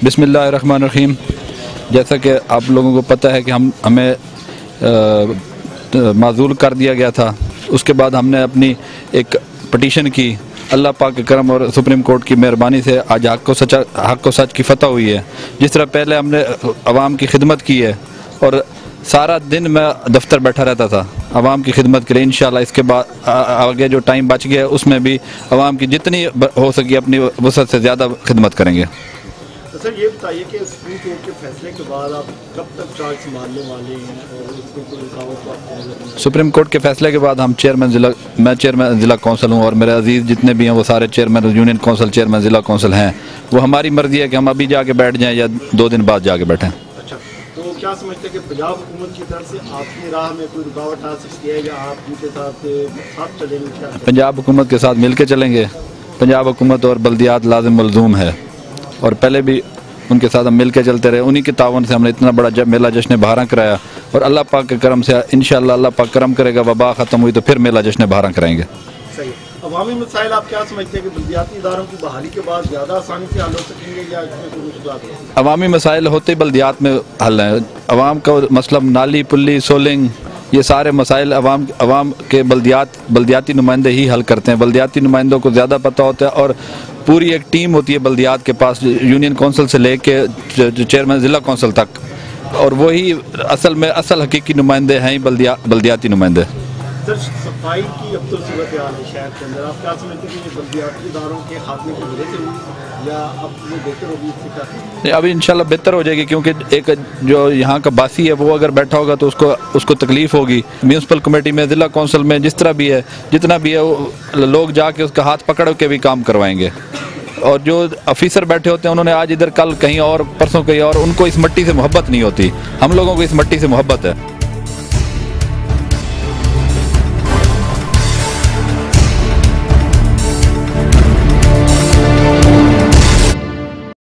बिस्मिल्लाहिर्रहमानिर्रहीम। जैसा कि आप लोगों को पता है कि हमें माजूल कर दिया गया था। उसके बाद हमने अपनी एक पटिशन की। अल्लाह पाक के करम और सुप्रीम कोर्ट की मेहरबानी से आज हक को सच की फतह हुई है। जिस तरह पहले हमने अवाम की खिदमत की है और सारा दिन मैं दफ्तर बैठा रहता था अवाम की खिदमत के लिए, इंशाल्लाह इसके बाद आगे जो टाइम बच गया उसमें भी अवाम की जितनी हो सकी अपनी वसअत से ज़्यादा खिदमत करेंगे। तो सर ये बताइए कि सुप्रीम कोर्ट के फैसले के बाद आप कब तक चार्ज संभालने वाले हैं और इसमें कोई रुकावट? सुप्रीम कोर्ट के फैसले के बाद मैं चेयरमैन ज़िला कौंसिल हूँ और मेरे अजीज़ जितने भी हैं वो सारे चेयरमैन यूनियन कौंसिल चेयरमैन ज़िला कौंसिल हैं। वो हमारी मर्ज़ी है कि हम अभी जाके बैठ जाएँ या 2 दिन बाद जाके बैठें। अच्छा, तो क्या समझते हैं कि पंजाब हुकूमत की तरफ से आपकी राह में कोई रुकावट आ सकती है या आप उनके साथ चलेंगे? पंजाब हुकूमत के साथ मिल के चलेंगे। पंजाब हुकूमत और बल्दियात लाजिम मलजूम है और पहले भी उनके साथ हम मिल के चलते रहे। उन्हीं के तावन से हमने इतना बड़ा मेला जश्न बहारा कराया और अल्लाह पाक के करम से इंशाअल्लाह अल्लाह पाक करम करेगा, वबा ख़त्म हुई तो फिर मेला जश्न बहारा कराएंगे। सही। अवामी मसाइल आप क्या समझते हैं कि बल्दियाती इदारों की बहाली के बाद ज़्यादा आसानी से हल हो सकेंगे या इसमें कोई मुश्किल? अवामी मसाइल होते ही बल्दियात में हल हैं। अवाम का मतलब नाली पुली सोलिंग ये सारे मसाइल अवाम के बल्दियाती नुमाइंदे ही हल करते हैं। बल्दियाती नुमाइंदों को ज़्यादा पता होता है और पूरी एक टीम होती है बल्दियात के पास, यूनियन कौंसिल से लेके चेयरमैन ज़िला कौंसिल तक, और वही असल हकीकी नुमाइंदे हैं बल्दियाती नुमाइंदे। सर सफाई की अब तो सूरत हाल है शहर के अंदर, आप क्या समझते हैं कि बल्दियाती इदारों के खात्मे की वजह से हुई या अब ये बेहतर होगी इससे क्या? अभी इंशाल्लाह बेहतर हो जाएगी क्योंकि एक जो यहाँ का बासी है वो अगर बैठा होगा तो उसको तकलीफ होगी। म्यूनसिपल कमेटी में ज़िला कौंसिल में जिस तरह भी है जितना भी है लोग जाके उसका हाथ पकड़ के भी काम करवाएंगे और जो ऑफिसर बैठे होते हैं उन्होंने आज इधर कल कहीं और परसों कहीं और, उनको इस मट्टी से मोहब्बत नहीं होती। हम लोगों को इस मट्टी से मोहब्बत है।